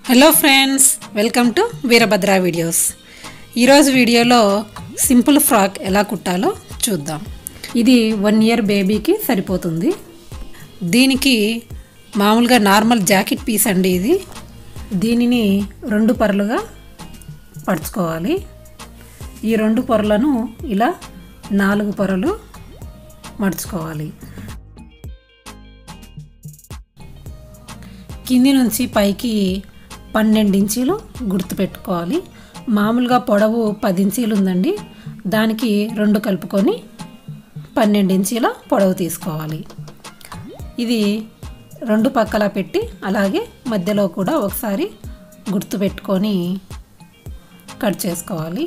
Hello friends, welcome to Veerabhadra videos. ఈరోజు వీడియోలో simple frock ఎలా కుట్టాలో చూద్దాం. ఇది 1 ఇయర్ బేబీకి సరిపోతుంది. దీనికి మామూలుగా నార్మల్ జాకెట్ పీస్ అండి ఇది. దీనిని 2 పొరలుగా పరుచుకోవాలి. ఈ 2 పొరలను ఇలా 4 పొరలు మడుచుకోవాలి. కింది నుంచి పైకి 12 ఇంచీలు గుర్తుపెట్టుకోవాలి. మామూలుగా పొడవు 10 ఇంచీలు ఉందండి, దానికి 2 కలుపుకొని 12 ఇంచీల పొడవు తీసుకోవాలి. ఇది 2 పక్కల పెట్టి అలాగే మధ్యలో కూడా ఒకసారి గుర్తుపెట్టుకొని కట్ చేసుకోవాలి.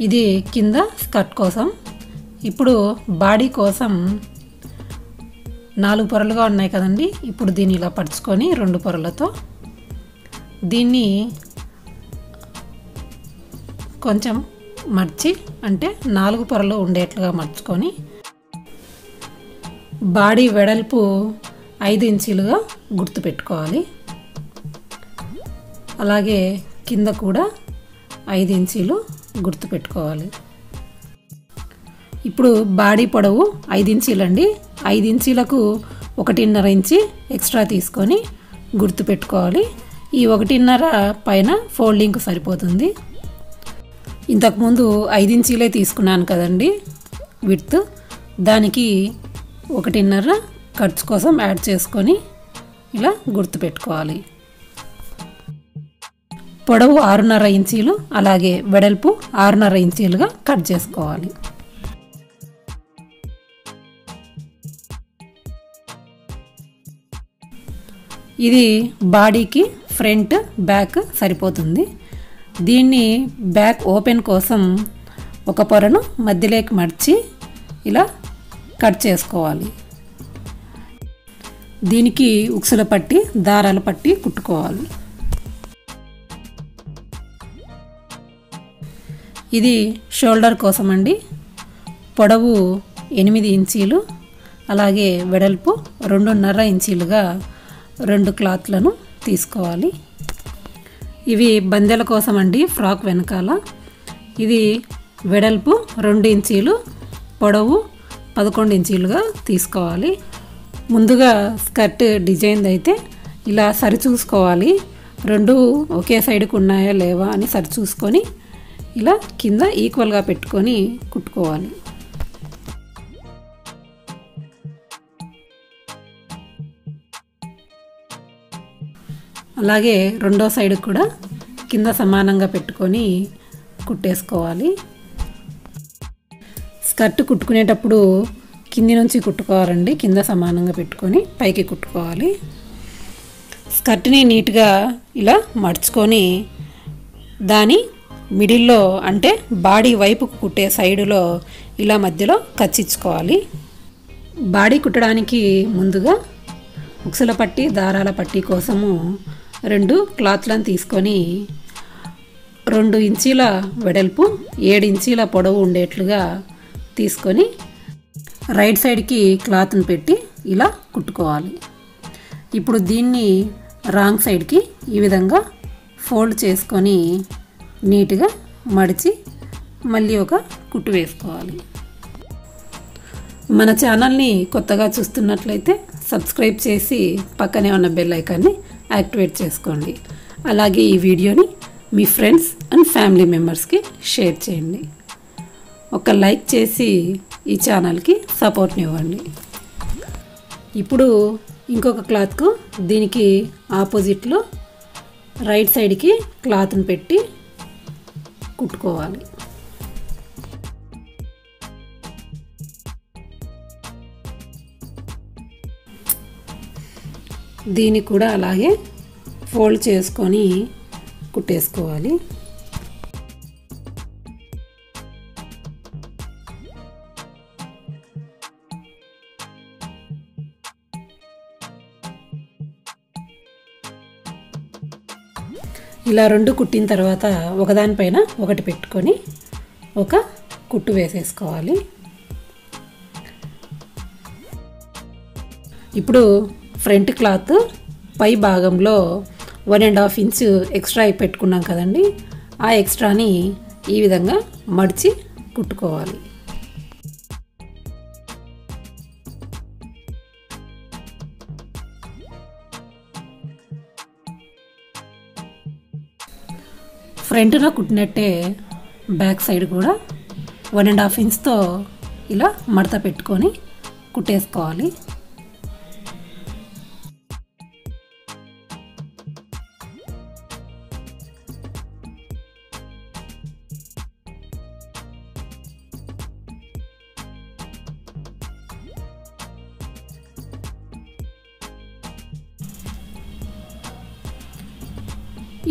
ఇది కింద స్కర్ట్ కోసం. ఇప్పుడు బాడీ కోసం 4 పొరలుగా ఉన్నాయి కదండి. ఇప్పుడు దీన్ని ఇలా పరుచుకొని 2 పొరలతో దీన్ని కొంచెం మర్చి, అంటే 4 పొరలు ఉండేట్లుగా మర్చుకొని బాడీ వెడల్పు 5 ఇంచీలుగా గుర్తుపెట్టుకోవాలి. అలాగే కింద కూడా 5 ఇంచీలు గుర్తుపెట్టుకోవాలి. ఇప్పుడు బాడీ పొడవు 5 ఇంచీలండి. 5 ఇంచీలకు 1.5 ఇంచి ఎక్స్ట్రా తీసుకొని గుర్తుపెట్టుకోవాలి. ఈ 1.5 పైన ఫోల్డింగ్కు సరిపోతుంది. ఇంతకుముందు 5 ఇంచీలే తీసుకున్నాను కదండి విడ్త్, దానికి 1.5 ఖర్చు కోసం యాడ్ చేసుకొని ఇలా గుర్తుపెట్టుకోవాలి. పొడవు 6.5 ఇంచీలు, అలాగే వెడల్పు 6.5 ఇంచీలుగా కట్ చేసుకోవాలి. ఇది బాడీకి ఫ్రంట్ బ్యాక్ సరిపోతుంది. దీన్ని బ్యాక్ ఓపెన్ కోసం 1 పొరను మధ్యలోకి మడిచి ఇలా కట్ చేసుకోవాలి. దీనికి ఉక్సుల పట్టి, దారాల పట్టి కుట్టుకోవాలి. ఇది షోల్డర్ కోసం అండి. పొడవు 8 ఇంచీలు, అలాగే వెడల్పు 2.5 ఇంచీలుగా 2 క్లాత్లను తీసుకోవాలి. ఇవి బందెల కోసం అండి, ఫ్రాక్ వెనకాల. ఇది వెడల్పు 2 ఇంచీలు, పొడవు 11 ఇంచీలుగా తీసుకోవాలి. ముందుగా స్కర్ట్ డిజైన్ అయితే ఇలా సరిచూసుకోవాలి. 2 ఒకే సైడ్కి ఉన్నాయా లేవా అని సరిచూసుకొని ఇలా కింద ఈక్వల్గా పెట్టుకొని కుట్టుకోవాలి. అలాగే రెండో సైడ్ కూడా కింద సమానంగా పెట్టుకొని కుట్టేసుకోవాలి. స్కర్ట్ కుట్టుకునేటప్పుడు కింది నుంచి కుట్టుకోవాలండి. కింద సమానంగా పెట్టుకొని పైకి కుట్టుకోవాలి. స్కర్ట్ని నీట్గా ఇలా మడుచుకొని దాని మిడిల్లో, అంటే బాడీ వైపుకు కుట్టే సైడులో ఇలా మధ్యలో కచ్చిచ్చుకోవాలి. బాడీ కుట్టడానికి ముందుగా ఉక్సుల పట్టి, దారాల పట్టి కోసము 2 క్లాత్లను తీసుకొని 2 ఇంచీల వెడల్పు 7 ఇంచీల పొడవు ఉండేట్లుగా తీసుకొని రైట్ సైడ్కి క్లాత్ని పెట్టి ఇలా కుట్టుకోవాలి. ఇప్పుడు దీన్ని రాంగ్ సైడ్కి ఈ విధంగా ఫోల్డ్ చేసుకొని నీట్గా మడిచి మళ్ళీ ఒక కుట్టు వేసుకోవాలి. మన ఛానల్ని కొత్తగా చూస్తున్నట్లయితే సబ్స్క్రైబ్ చేసి పక్కనే ఉన్న బెల్ ఐకాన్ని యాక్టివేట్ చేసుకోండి. అలాగే ఈ వీడియోని మీ ఫ్రెండ్స్ అండ్ ఫ్యామిలీ మెంబర్స్కి షేర్ చేయండి. ఒక లైక్ చేసి ఈ ఛానల్కి సపోర్ట్ని ఇవ్వండి. ఇప్పుడు ఇంకొక క్లాత్కు దీనికి ఆపోజిట్లో రైట్ సైడ్కి క్లాత్ని పెట్టి కుట్టుకోవాలి. దీన్ని కూడా అలాగే ఫోల్డ్ చేసుకొని కుట్టేసుకోవాలి. ఇలా 2 కుట్టిన తర్వాత ఒకదానిపైన ఒకటి పెట్టుకొని ఒక కుట్టు వేసేసుకోవాలి. ఇప్పుడు ఫ్రంట్ క్లాత్ పై భాగంలో 1.5 ఇంచ్ ఎక్స్ట్రా పెట్టుకున్నాం కదండి, ఆ ఎక్స్ట్రాని ఈ విధంగా మడిచి కుట్టుకోవాలి. ఫ్రంట్లో కుట్టినట్టే బ్యాక్ సైడ్ కూడా 1.5 ఇంచ్తో ఇలా మడత పెట్టుకొని కుట్టేసుకోవాలి.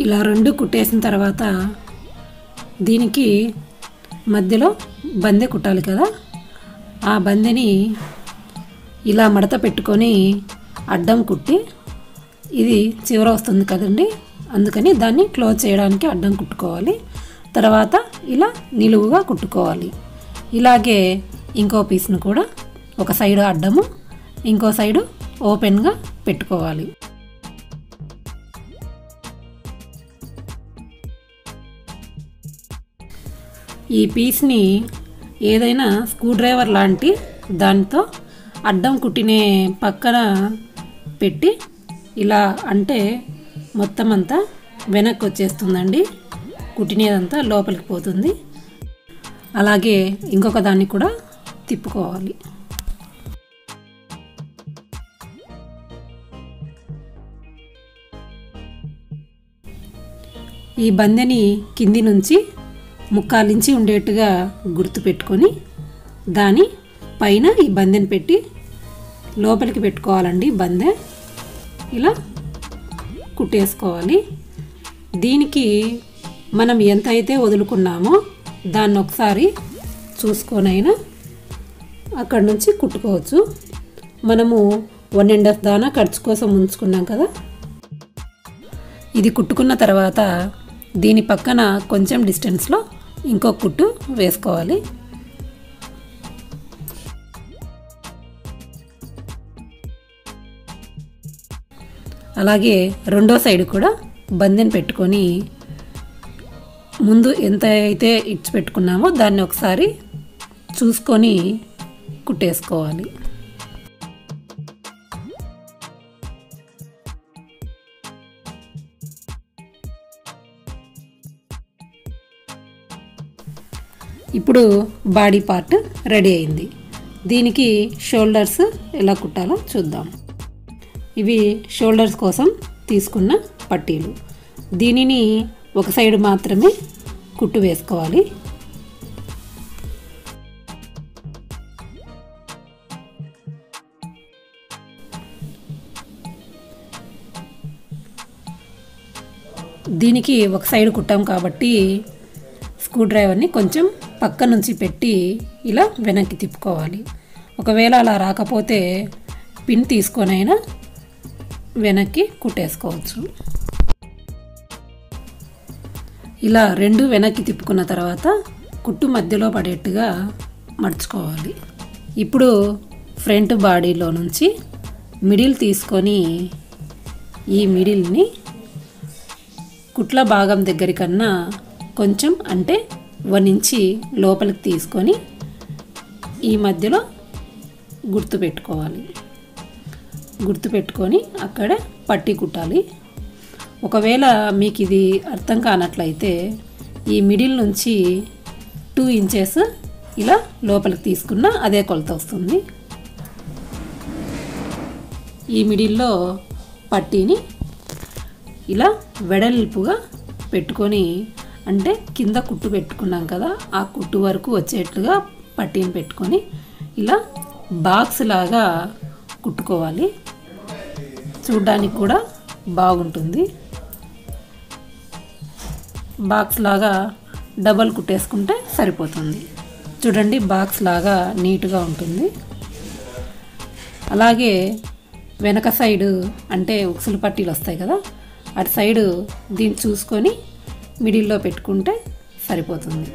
ఇలా రెండు కుట్టేసిన తర్వాత దీనికి మధ్యలో బందె కుట్టాలి కదా, ఆ బందెని ఇలా మడత పెట్టుకొని అడ్డం కుట్టి, ఇది చివర వస్తుంది కదండి, అందుకని దాన్ని క్లోజ్ చేయడానికి అడ్డం కుట్టుకోవాలి. తర్వాత ఇలా నిలువుగా కుట్టుకోవాలి. ఇలాగే ఇంకో పీస్ను కూడా ఒక సైడు అడ్డము ఇంకో సైడు ఓపెన్గా పెట్టుకోవాలి. ఈ పీస్ని ఏదైనా స్క్రూ డ్రైవర్ లాంటి దానితో అడ్డం కుట్టినే పక్కన పెట్టి ఇలా అంటే మొత్తం అంతా వెనక్కి వచ్చేస్తుందండి, కుట్టినేదంతా లోపలికి పోతుంది. అలాగే ఇంకొక దాన్ని కూడా తిప్పుకోవాలి. ఈ బందెని కింది నుంచి 1/4 ఇంచి ఉండేట్టుగా గుర్తు పెట్టుకొని దాని పైన ఈ బందెని పెట్టి లోపలికి పెట్టుకోవాలండి. బందె ఇలా కుట్టేసుకోవాలి. దీనికి మనం ఎంత అయితే వదులుకున్నామో దాన్ని ఒకసారి చూసుకొనైనా అక్కడ నుంచి కుట్టుకోవచ్చు. మనము 1.5 దానా ఖర్చు కోసం ఉంచుకున్నాం కదా, ఇది కుట్టుకున్న తర్వాత దీని పక్కన కొంచెం డిస్టెన్స్లో ఇంకో కుట్టు వేసుకోవాలి. అలాగే రెండో సైడ్ కూడా బందెని పెట్టుకొని ముందు ఎంత అయితే ఇచ్చి పెట్టుకున్నామో దాన్ని ఒకసారి చూసుకొని కుట్టేసుకోవాలి. ఇప్పుడు బాడీ పార్ట్ రెడీ అయింది. దీనికి షోల్డర్స్ ఎలా కుట్టాలో చూద్దాం. ఇవి షోల్డర్స్ కోసం తీసుకున్న పట్టీలు. దీనిని ఒక సైడ్ మాత్రమే కుట్టు వేసుకోవాలి. దీనికి ఒక సైడ్ కుట్టాం కాబట్టి స్క్రూ డ్రైవర్ని కొంచెం పక్క నుంచి పెట్టి ఇలా వెనక్కి తిప్పుకోవాలి. ఒకవేళ అలా రాకపోతే పిన్ తీసుకొనైనా వెనక్కి కుట్టేసుకోవచ్చు. ఇలా రెండు వెనక్కి తిప్పుకున్న తర్వాత కుట్టు మధ్యలో పడేట్టుగా మడుచుకోవాలి. ఇప్పుడు ఫ్రంట్ బాడీలో నుంచి మిడిల్ తీసుకొని ఈ మిడిల్ని కుట్ల భాగం దగ్గరికన్నా కొంచెం అంటే 1 ఇంచి లోపలికి తీసుకొని ఈ మధ్యలో గుర్తు పెట్టుకొని అక్కడ పట్టి కుట్టాలి. ఒకవేళ మీకు ఇది అర్థం కానట్లయితే ఈ మిడిల్ నుంచి 2 ఇంచెస్ ఇలా లోపలికి తీసుకున్న అదే కొలత వస్తుంది. ఈ మిడిల్లో పట్టీని ఇలా వెడల్పుగా పెట్టుకొని, అంటే కింద కుట్టు పెట్టుకున్నాం కదా ఆ కుట్టు వరకు వచ్చేట్లుగా పట్టీని పెట్టుకొని ఇలా బాక్స్ లాగా కుట్టుకోవాలి. చూడ్డానికి కూడా బాగుంటుంది. బాక్స్ లాగా డబల్ కుట్టేసుకుంటే సరిపోతుంది. చూడండి, బాక్స్ లాగా నీట్గా ఉంటుంది. అలాగే వెనక సైడు అంటే ఉక్సులు పట్టీలు వస్తాయి కదా, అటు సైడు దీన్ని చూసుకొని మిడిల్లో పెట్టుకుంటే సరిపోతుంది.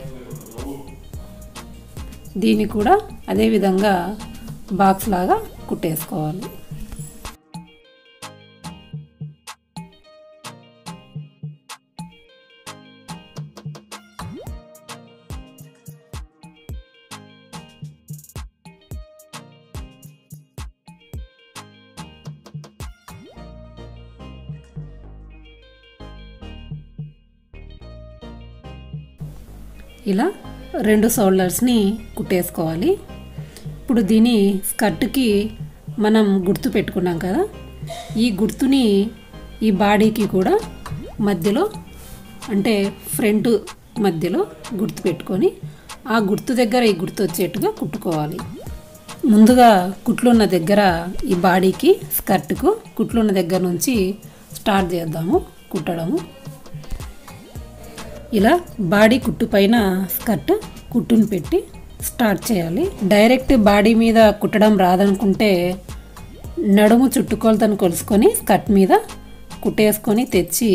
దీన్ని కూడా అదే విధంగా బాక్స్ లాగా కుట్టేసుకోవాలి. ఇలా 2 షోల్డర్స్ని కుట్టేసుకోవాలి. ఇప్పుడు దీని స్కర్ట్కి మనం గుర్తు పెట్టుకున్నాం కదా, ఈ గుర్తుని ఈ బాడీకి కూడా మధ్యలో అంటే ఫ్రంట్ మధ్యలో గుర్తు పెట్టుకొని ఆ గుర్తు దగ్గర ఈ గుర్తు వచ్చేట్టుగా కుట్టుకోవాలి. ముందుగా కుట్లున్న దగ్గర ఈ బాడీకి స్కర్ట్కు కుట్లున్న దగ్గర నుంచి స్టార్ట్ చేద్దాము కుట్టడము. ఇలా బాడీ కుట్టు పైన స్కర్ట్ కుట్టుని పెట్టి స్టార్ట్ చేయాలి. డైరెక్ట్ బాడీ మీద కుట్టడం రాదనుకుంటే నడుము చుట్టుకొలతను కొలుసుకొని స్కర్ట్ మీద కుట్టేసుకొని తెచ్చి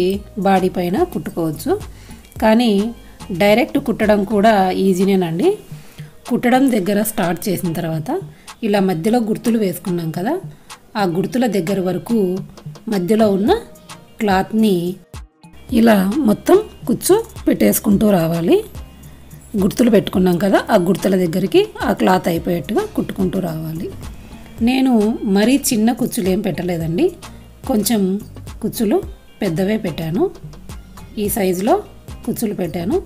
బాడీ పైన కుట్టుకోవచ్చు. కానీ డైరెక్ట్ కుట్టడం కూడా ఈజీనేనండి. కుట్టడం దగ్గర స్టార్ట్ చేసిన తర్వాత ఇలా మధ్యలో గుర్తులు వేసుకున్నాం కదా, ఆ గుర్తుల దగ్గర వరకు మధ్యలో ఉన్న క్లాత్ని ఇలా మొత్తం కుచ్చు పెట్టేసుకుంటూ రావాలి. గుర్తులు పెట్టుకున్నాం కదా, ఆ గుర్తుల దగ్గరికి ఆ క్లాత్ అయిపోయేట్టుగా కుట్టుకుంటూ రావాలి. నేను మరీ చిన్న కుచ్చులు ఏం పెట్టలేదండి, కొంచెం కుచ్చులు పెద్దవే పెట్టాను. ఈ సైజులో కుచ్చులు పెట్టాను.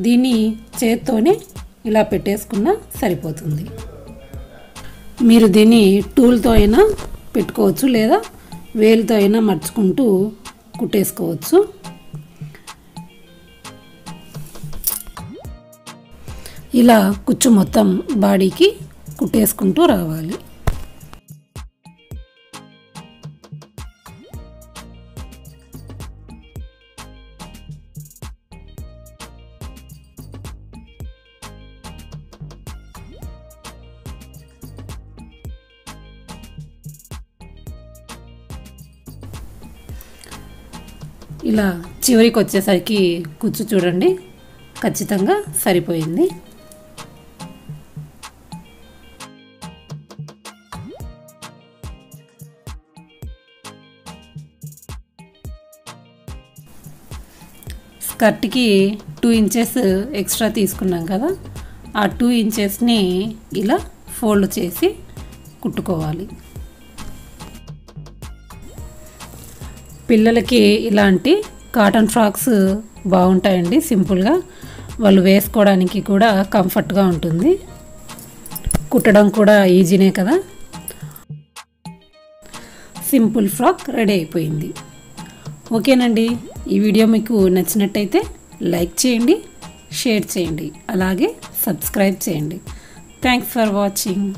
దీన్ని చేత్తోనే ఇలా పెట్టేసుకున్నా సరిపోతుంది. మీరు దీన్ని టూల్తో అయినా పెట్టుకోవచ్చు, లేదా వేలుతో అయినా మర్చుకుంటూ కుట్టేసుకోవచ్చు. ఇలా కుచ్చు మొత్తం బాడీకి కుట్టేసుకుంటూ రావాలి. ఇలా చివరికి వచ్చేసరికి కుచ్చు చూడండి ఖచ్చితంగా సరిపోయింది. స్కర్ట్కి 2 ఇంచెస్ ఎక్స్ట్రా తీసుకున్నాం కదా, ఆ 2 ఇంచెస్ని ఇలా ఫోల్డ్ చేసి కుట్టుకోవాలి. పిల్లలకి ఇలాంటి కాటన్ ఫ్రాక్స్ బాగుంటాయండి. సింపుల్గా వాళ్ళు వేసుకోవడానికి కూడా కంఫర్ట్గా ఉంటుంది. కుట్టడం కూడా ఈజీనే కదా. సింపుల్ ఫ్రాక్ రెడీ అయిపోయింది. ఓకేనండి, ఈ వీడియో మీకు నచ్చినట్టయితే లైక్ చేయండి, షేర్ చేయండి, అలాగే సబ్స్క్రైబ్ చేయండి. Thanks for watching.